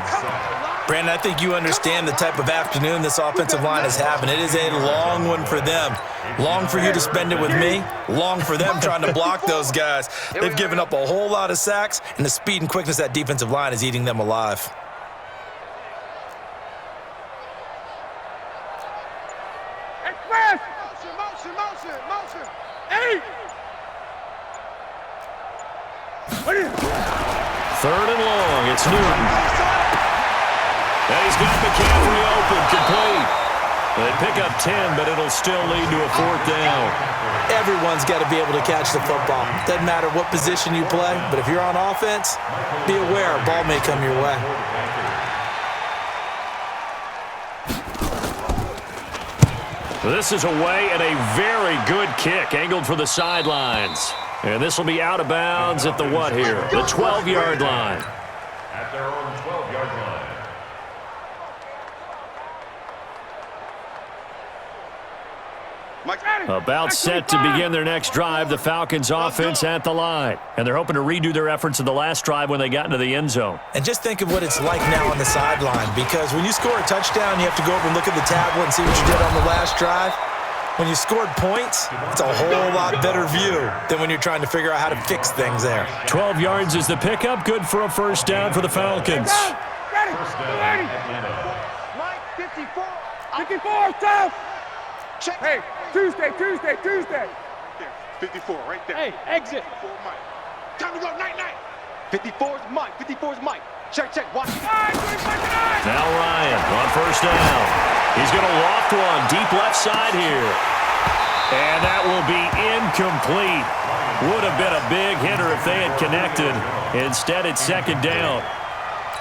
Brandon, I think you understand the type of afternoon this offensive line is having. It is a long one for them. Long for you to spend it with me. Long for them trying to block those guys. They've given up a whole lot of sacks, and the speed and quickness of that defensive line is eating them alive. Third and long. It's Newton. And he's got McCaffrey open, complete. They pick up 10, but it'll still lead to a fourth down. Everyone's got to be able to catch the football. Doesn't matter what position you play, but if you're on offense, be aware a ball may come your way. This is away and a very good kick, angled for the sidelines. And this will be out of bounds at the what here? The 12-yard line. At their own 12-yard line. About set to begin their next drive, the Falcons offense at the line. And they're hoping to redo their efforts in the last drive when they got into the end zone. And just think of what it's like now on the sideline, because when you score a touchdown, you have to go over and look at the tablet and see what you did on the last drive. When you scored points, it's a whole lot better view than when you're trying to figure out how to fix things there. 12 yards is the pickup, good for a first down for the Falcons. Ready. Ready. Mike, 54. 54, tough. Check. Hey, Tuesday. 54, right there. Hey, exit. 54, Mike. Time to go, night. 54 is Mike. 54 is Mike. Check. Watch. Now Ryan on first down. He's going to loft one deep left side here. And that will be incomplete. Would have been a big hitter if they had connected. Instead, it's second down.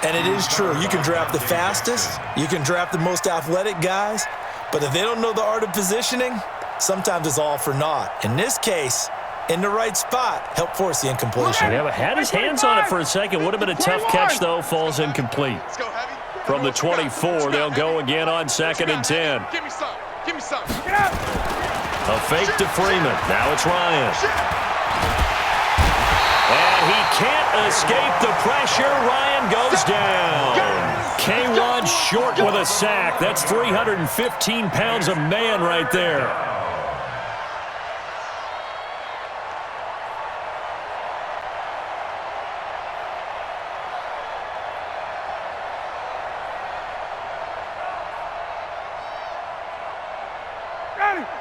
And it is true. You can draft the fastest. You can draft the most athletic guys. But if they don't know the art of positioning, sometimes it's all for naught. In this case, in the right spot, help force the incompletion. Yeah, but had his hands on it for a second. Would have been a tough catch, though. Falls incomplete. From the 24, they'll go again on second and 10. Give me some. Get out. A fake to Freeman. Now it's Ryan. And he can't escape the pressure. Ryan goes down. K1 short with a sack. That's 315 pounds of man right there.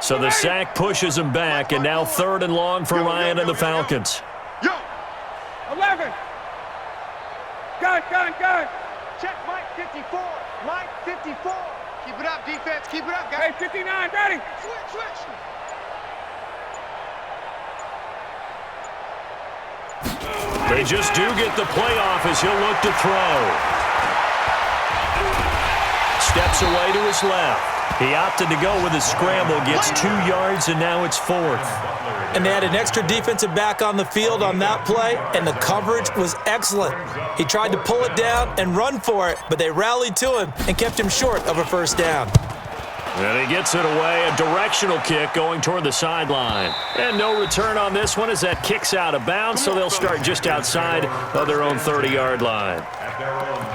So the sack pushes him back, and now third and long for Ryan and the Falcons. 11. Gun. Check, Mike, 54. Mike, 54. Keep it up, defense. Keep it up, Hey, guys. 59, ready. Switch. They just do get the playoff as he'll look to throw. Steps away to his left. He opted to go with a scramble, gets 2 yards, and now it's fourth. And they had an extra defensive back on the field on that play, and the coverage was excellent. He tried to pull it down and run for it, but they rallied to him and kept him short of a first down. And he gets it away, a directional kick going toward the sideline. And no return on this one as that kick's out of bounds, so they'll start just outside of their own 30-yard line.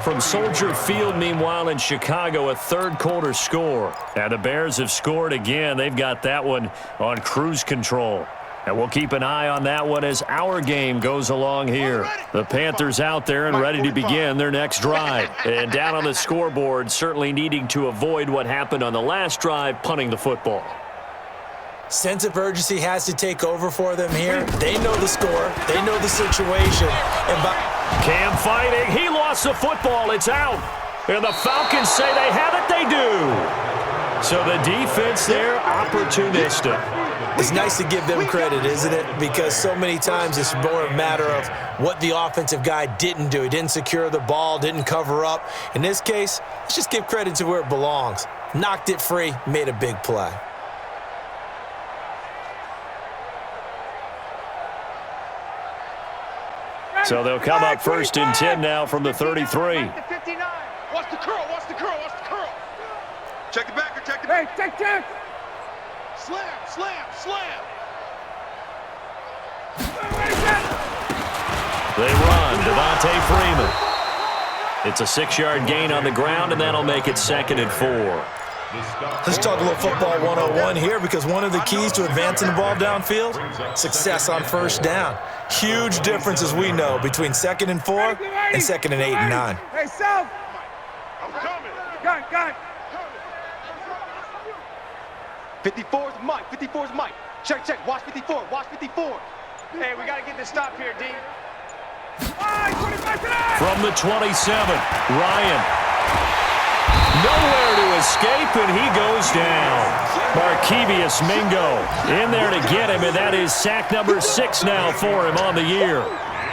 From Soldier Field, meanwhile, in Chicago, a third-quarter score. And the Bears have scored again. They've got that one on cruise control. And we'll keep an eye on that one as our game goes along here. The Panthers out there and ready to begin their next drive. And down on the scoreboard, certainly needing to avoid what happened on the last drive, punting the football. Sense of urgency has to take over for them here. They know the score. They know the situation. And Cam fighting. He lost the football. It's out. And the Falcons say they have it. They do. So the defense there, opportunistic. It's nice to give them credit, isn't it? Because so many times it's more a matter of what the offensive guy didn't do. He didn't secure the ball, didn't cover up. In this case, let's just give credit to where it belongs. Knocked it free, made a big play. So they'll come up first and 10 now from the 33. Watch the curl. Check the backer. Hey, check. Slam. They run. Devontae Freeman. It's a 6-yard gain on the ground, and that'll make it second and 4. Let's talk a little football 101 here, because one of the keys to advancing the ball downfield, success on first down. Huge difference, as we know, between second and 4 and second and 8 and 9. Hey, South. I'm coming. Gun. 54 is Mike. Check. Watch 54. Hey, we got to get this stop here, D. From the 27, Ryan. Nowhere to escape, and he goes down. Markevious Mingo in there to get him, and that is sack number 6 now for him on the year.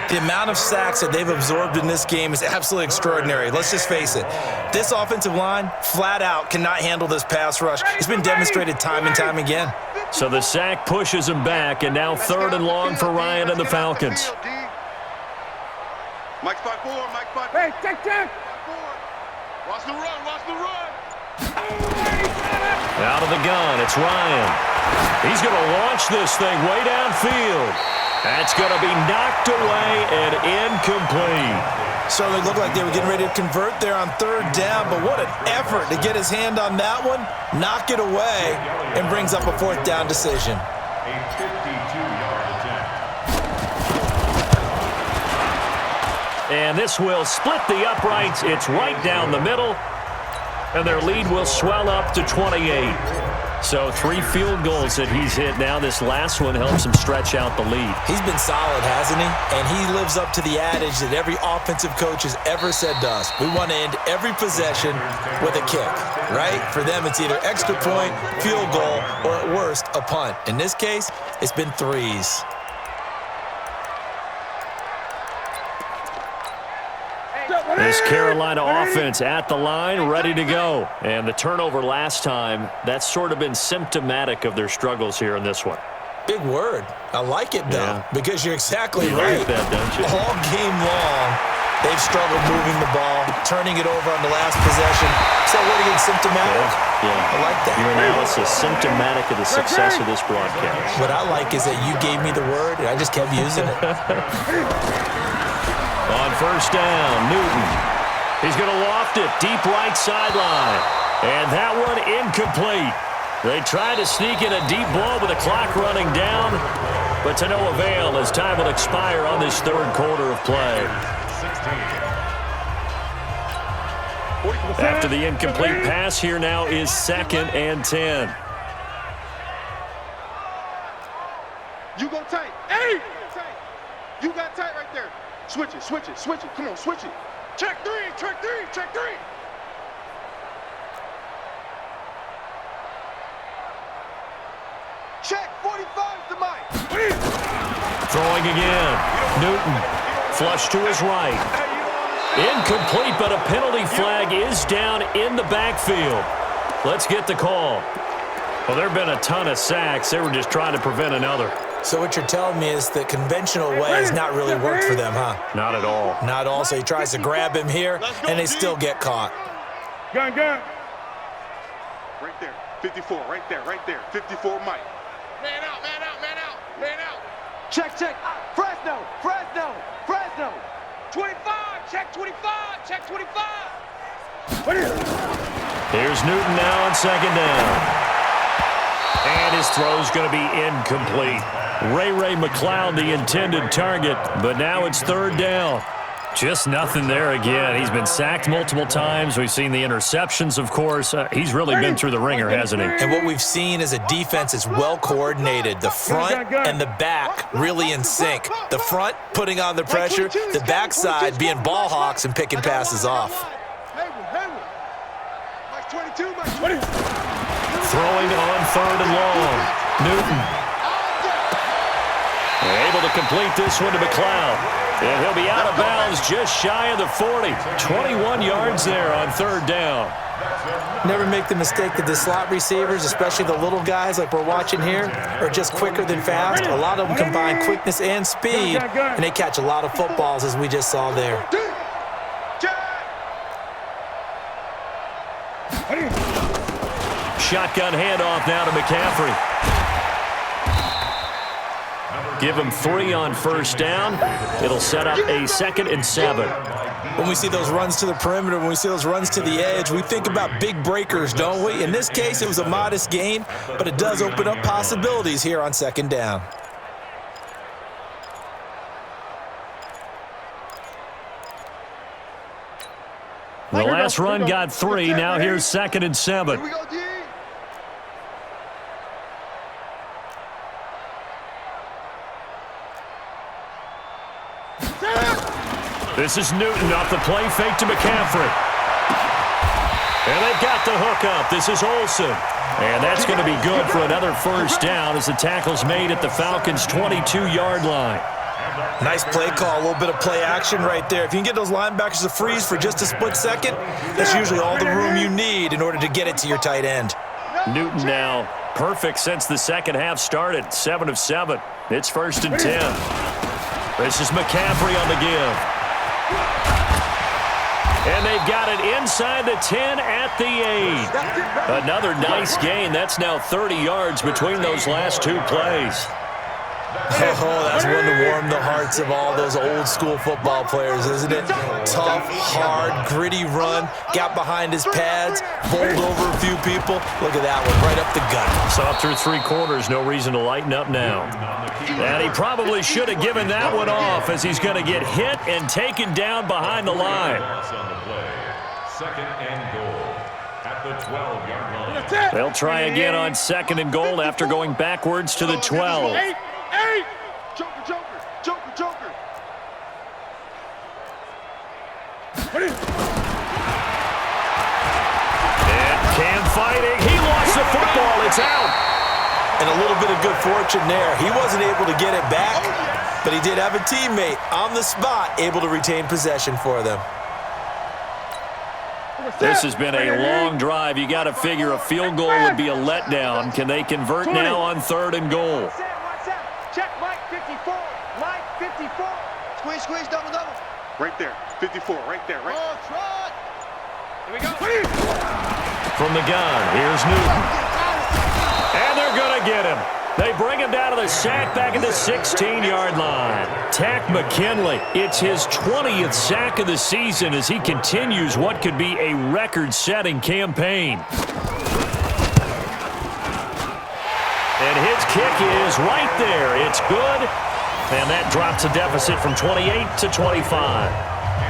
The amount of sacks that they've absorbed in this game is absolutely extraordinary. Let's just face it. This offensive line, flat out, cannot handle this pass rush. It's been demonstrated time and time again. So the sack pushes him back, and now 3rd and long for Ryan and the Falcons. Mike 5-4, Mike 5-4. Hey, check. Watch the run, watch the run. Out of the gun, it's Ryan. He's going to launch this thing way downfield. That's going to be knocked away and incomplete. Certainly looked like they were getting ready to convert there on 3rd down, but what an effort to get his hand on that one, knock it away, and brings up a 4th down decision. A 52-yard attempt. And this will split the uprights. It's right down the middle, and their lead will swell up to 28. So 3 field goals that he's hit now. This last one helps him stretch out the lead. He's been solid, hasn't he? And he lives up to the adage that every offensive coach has ever said to us. We want to end every possession with a kick, right? For them, it's either extra point, field goal, or at worst, a punt. In this case, it's been 3s. This Carolina offense at the line, ready to go. And the turnover last time, that's sort of been symptomatic of their struggles here in this one. Big word. I like it, though, because you're exactly You right. like that, don't you? All game long, they've struggled moving the ball, turning it over on the last possession. Is that word again, symptomatic? Yeah. I like that. Your analysis symptomatic of the success of this broadcast. What I like is that you gave me the word, and I just kept using it. On 1st down, Newton. He's going to loft it deep right sideline. And that one incomplete. They tried to sneak in a deep ball with the clock running down, but to no avail as time will expire on this 3rd quarter of play. 16. After the incomplete pass, here now is 2nd and 10. You go tight. Hey! You got tight right there. Switch it. Come on, switch it. Check 3. Check 45 to Mike. Throwing again. Newton. Flush to his right. Incomplete, but a penalty flag is down in the backfield. Let's get the call. Well, there have been a ton of sacks. They were just trying to prevent another. So what you're telling me is the conventional way has not really worked for them, huh? Not at all. Not all. So he tries to grab him here, and they still get caught. Gun. Right there. 54. Right there. 54 Mike. Man out. Check. Fresno. 25. Check 25. Here's Newton now on 2nd down. And his throw's going to be incomplete. Ray McLeod, the intended target, but now it's 3rd down. Just nothing there again. He's been sacked multiple times. We've seen the interceptions, of course. He's really been through the ringer, hasn't he? And what we've seen is a defense that's well coordinated. The front and the back really in sync. The front putting on the pressure, the backside being ball hawks and picking passes off. Mike 22. Mike 20. Throwing on 3rd and long. Newton. Able to complete this one to McLeod. And he'll be out of bounds just shy of the 40. 21 yards there on 3rd down. Never make the mistake that the slot receivers, especially the little guys like we're watching here, are just quicker than fast. A lot of them combine quickness and speed, and they catch a lot of footballs, as we just saw there. Shotgun handoff now to McCaffrey. Give him 3 on 1st down. It'll set up a 2nd and 7. When we see those runs to the perimeter, when we see those runs to the edge, we think about big breakers, don't we? In this case, it was a modest gain, but it does open up possibilities here on 2nd down. The last run got 3. Now here's 2nd and 7. Here we go, D. This is Newton off the play fake to McCaffrey. And they've got the hook up. This is Olsen. And that's going to be good for another first down as the tackle's made at the Falcons' 22-yard line. Nice play call, a little bit of play action right there. If you can get those linebackers to freeze for just a split second, that's usually all the room you need in order to get it to your tight end. Newton now perfect since the second half started, 7 of 7. It's 1st and 10. This is McCaffrey on the give. And they've got it inside the 10 at the 8. Another nice gain. That's now 30 yards between those last two plays. Oh, that's one to warm the hearts of all those old school football players, isn't it? Tough, hard, gritty run, got behind his pads, bowled over a few people. Look at that one, right up the gut. Saw through 3 quarters, no reason to lighten up now. And he probably should have given that one off as he's going to get hit and taken down behind the line. Second and goal at the 12-yard line. They'll try again on 2nd and goal after going backwards to the 12. Hey! Joker, Joker, Joker, Joker. And Cam fighting. He lost the football. It's out. And a little bit of good fortune there. He wasn't able to get it back, but he did have a teammate on the spot able to retain possession for them. This has been a long drive. You got to figure a field goal would be a letdown. Can they convert now on 3rd and goal? Check Mike 54. Mike 54. Squeeze, squeeze, double, double. Right there, 54, right there, right. Oh, trot. Here we go. From the gun, here's Newton. And they're going to get him. They bring him down to the sack back at the 16-yard line. Tack McKinley, it's his 20th sack of the season as he continues what could be a record-setting campaign. And his kick is right there. It's good. And that drops a deficit from 28 to 25.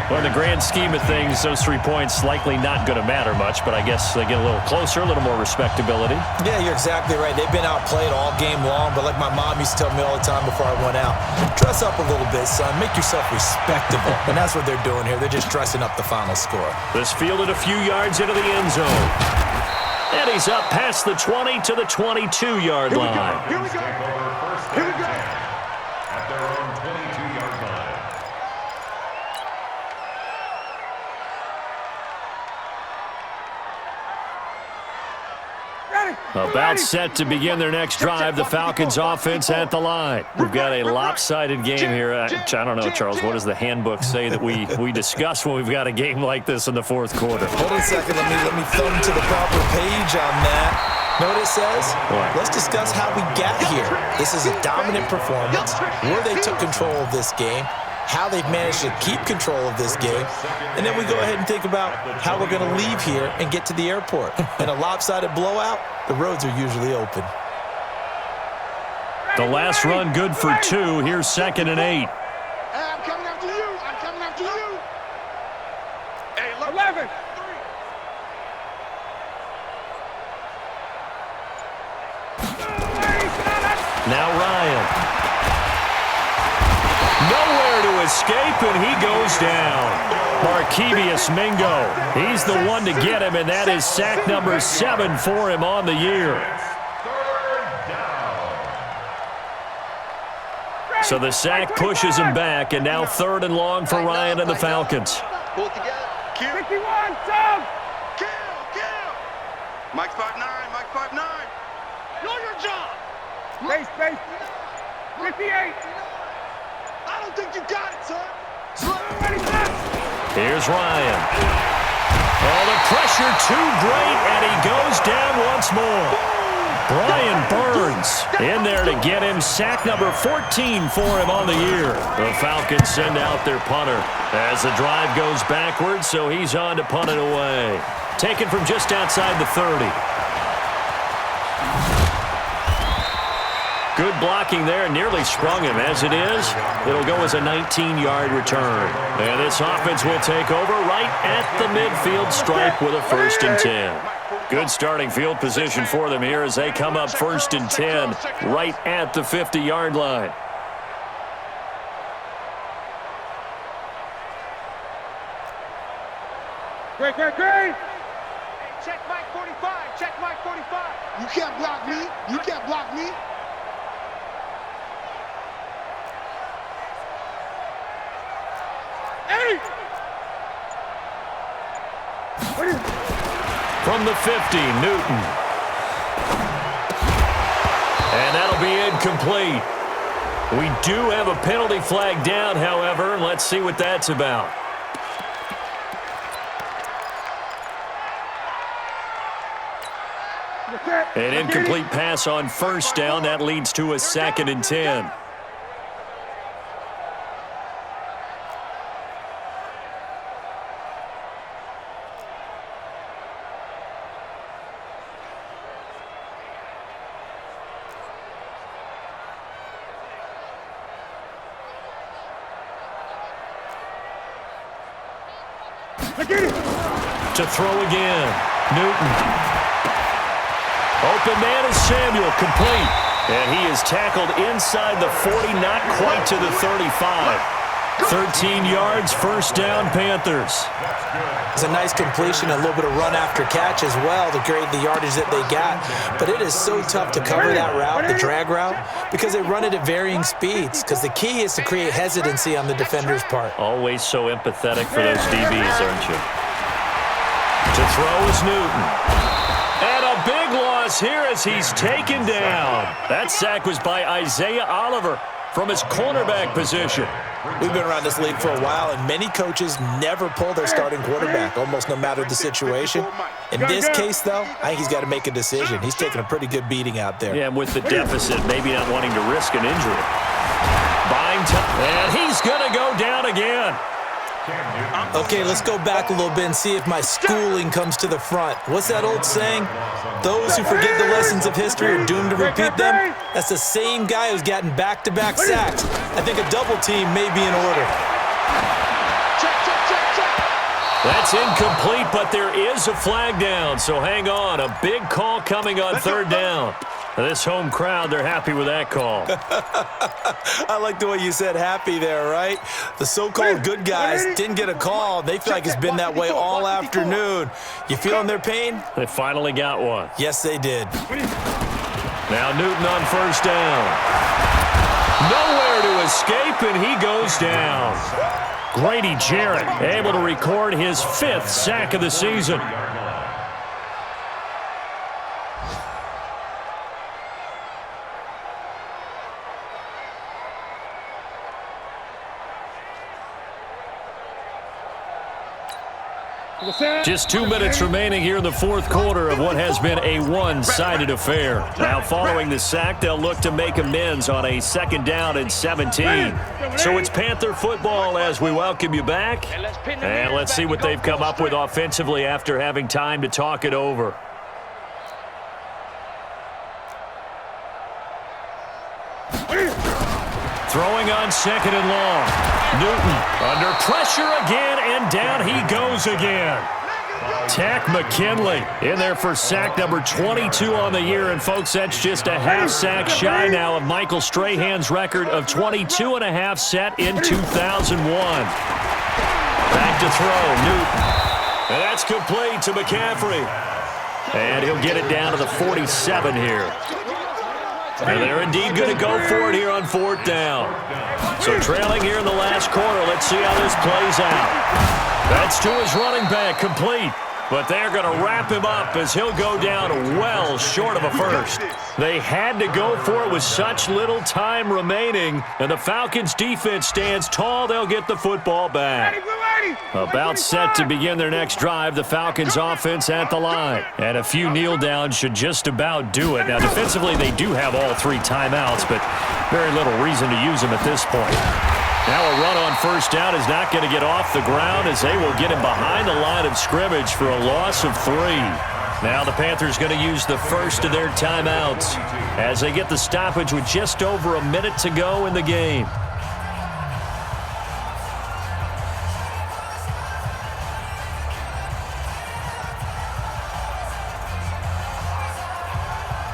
Well, in the grand scheme of things, those 3 points likely not going to matter much, but I guess they get a little closer, a little more respectability. Yeah, you're exactly right. They've been outplayed all game long, but like my mom used to tell me all the time before I went out, dress up a little bit, son. Make yourself respectable. And that's what they're doing here. They're just dressing up the final score. This fielded a few yards into the end zone. And he's up past the 20 to the 22-yard line. Here we go. Here we go. At their own 22-yard line. About set to begin their next drive, the Falcons offense at the line. We've got a lopsided game here. I don't know, Charles, what does the handbook say that we discuss when we've got a game like this in the 4th quarter? Hold on a second. Let me thumb to the proper page on that. Know what it says? What? Let's discuss how we got here. This is a dominant performance, where they took control of this game, how they've managed to keep control of this game, and then we go ahead and think about how we're going to leave here and get to the airport. In a lopsided blowout, the roads are usually open. The last run good for 2. Here's 2nd and 8. I'm coming after you. I'm coming after you. Hey, look. 11. Now Ryan. Nowhere to escape, and he goes down. Markevius Mingo. He's the one to get him, and that is sack number 7 for him on the year. So the sack pushes him back, and now 3rd and long for Ryan and the Falcons. Pull it together. Kill. 51, Tom. Kill. Mike 5'9", Mike 5'9". Know your job. Space. 58. I don't think you got it, son. Here's Ryan. Oh, the pressure too great, and he goes down once more. Brian Burns in there to get him. Sack number 14 for him on the year. The Falcons send out their punter as the drive goes backwards, so he's on to punt it away. Taken from just outside the 30. Good blocking there, nearly sprung him. As it is, it'll go as a 19-yard return. And this offense will take over right at the midfield stripe with a 1st and 10. Good starting field position for them here as they come up 1st and 10 right at the 50-yard line. Great, great, great. Check Mike 45. Check Mike 45. You can't block me. You can't block me. Hey! From the 50, Newton. And that'll be incomplete. We do have a penalty flag down, however. Let's see what that's about. An incomplete pass on first down. That leads to a 2nd and 10. To throw again. Newton. Open man is Samuel, complete. And he is tackled inside the 40, not quite to the 35. 13 yards, first down, Panthers. It's a nice completion, a little bit of run after catch as well to create the yardage that they got. But it is so tough to cover that route, the drag route, because they run it at varying speeds. Because the key is to create hesitancy on the defender's part. Always so empathetic for those DBs, aren't you? To throw is Newton. And a big loss here as he's taken down. That sack was by Isaiah Oliver from his cornerback position. We've been around this league for a while, and many coaches never pull their starting quarterback, almost no matter the situation. In this case, though, I think he's got to make a decision. He's taking a pretty good beating out there. Yeah, and with the deficit, maybe not wanting to risk an injury. Buying time, and he's going to go down again. Okay, let's go back a little bit and see if my schooling comes to the front. What's that old saying? Those who forget the lessons of history are doomed to repeat them. That's the same guy who's gotten back-to-back sacks. I think a double team may be in order. That's incomplete, but there is a flag down, so hang on. A big call coming on third down. This home crowd, they're happy with that call. I like the way you said happy there, right? The so-called good guys didn't get a call. They feel like it's been that way all afternoon. You feeling their pain? They finally got one. Yes, they did. Now Newton on first down. Nowhere to escape, and he goes down. Grady Jarrett able to record his 5th sack of the season. Just 2 minutes remaining here in the 4th quarter of what has been a one-sided affair. Now following the sack, they'll look to make amends on a 2nd down and 17. So it's Panther football as we welcome you back. And let's see what they've come up with offensively after having time to talk it over. Throwing on 2nd and long. Newton under pressure again, and down he goes again. Tack McKinley in there for sack number 22 on the year. And, folks, that's just a half sack shy now of Michael Strahan's record of 22 and a half set in 2001. Back to throw, Newton. And that's complete to McCaffrey. And he'll get it down to the 47 here. And they're indeed going to go for it here on 4th down. So trailing here in the last quarter. Let's see how this plays out. That's to his running back, complete. But they're going to wrap him up as he'll go down well short of a first. They had to go for it with such little time remaining. And the Falcons defense stands tall. They'll get the football back. About set to begin their next drive, the Falcons offense at the line. And a few kneel downs should just about do it. Now defensively they do have all 3 timeouts, but very little reason to use them at this point. Now a run on first down is not going to get off the ground as they will get him behind the line of scrimmage for a loss of 3. Now the Panthers going to use the first of their timeouts as they get the stoppage with just over a minute to go in the game.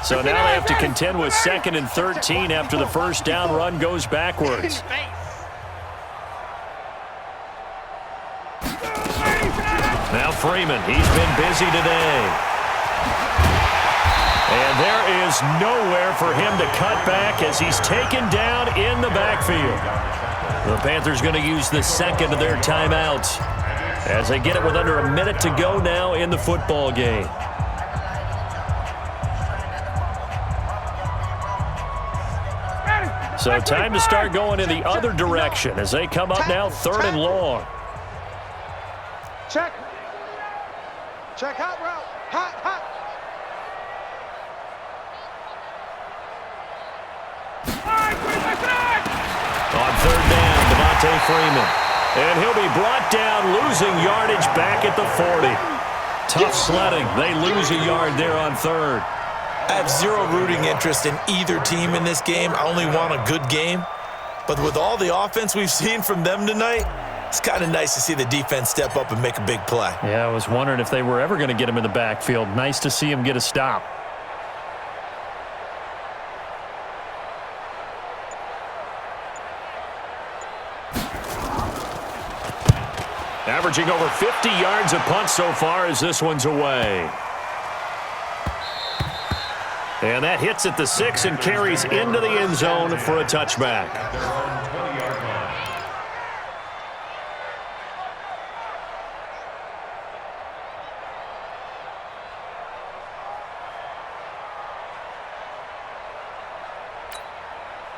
So now they have to contend with 2nd and 13 after the first down run goes backwards. Now Freeman, he's been busy today. And there is nowhere for him to cut back as he's taken down in the backfield. The Panthers going to use the second of their timeouts as they get it with under a minute to go now in the football game. So time to start going in the other direction as they come up now 3rd and long. Check. Check hot route. Hot. On 3rd down, Devontae Freeman. And he'll be brought down, losing yardage back at the 40. Tough sledding. They lose a yard there on 3rd. I have zero rooting interest in either team in this game. I only want a good game. But with all the offense we've seen from them tonight, it's kind of nice to see the defense step up and make a big play. Yeah, I was wondering if they were ever going to get him in the backfield. Nice to see him get a stop. Averaging over 50 yards a punt so far as this one's away. And that hits at the 6 and carries into the end zone for a touchback. At their own 20-yard line.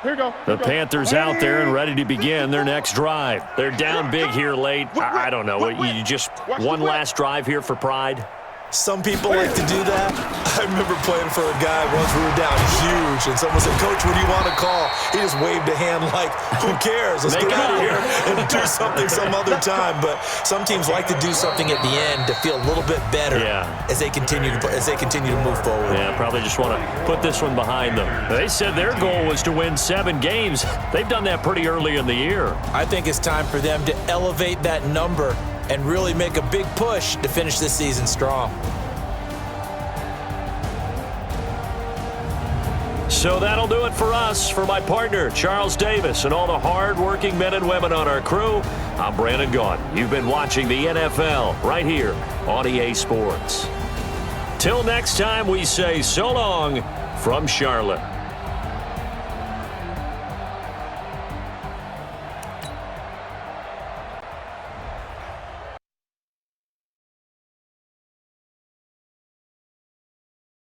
Here we go. The Panthers out there and ready to begin their next drive. They're down big here late. I don't know. You just one last drive here for pride? Some people like to do that. I remember playing for a guy once we were down huge, and someone said, "Coach, what do you want to call?" He just waved a hand like, "Who cares? Let's get out of here and do something some other time." But some teams like to do something at the end to feel a little bit better as they continue to move forward. Yeah, probably just want to put this one behind them. They said their goal was to win 7 games. They've done that pretty early in the year. I think it's time for them to elevate that number and really make a big push to finish this season strong. So that'll do it for us. For my partner, Charles Davis, and all the hard-working men and women on our crew, I'm Brandon Gaughan. You've been watching the NFL right here on EA Sports. Till next time, we say so long from Charlotte.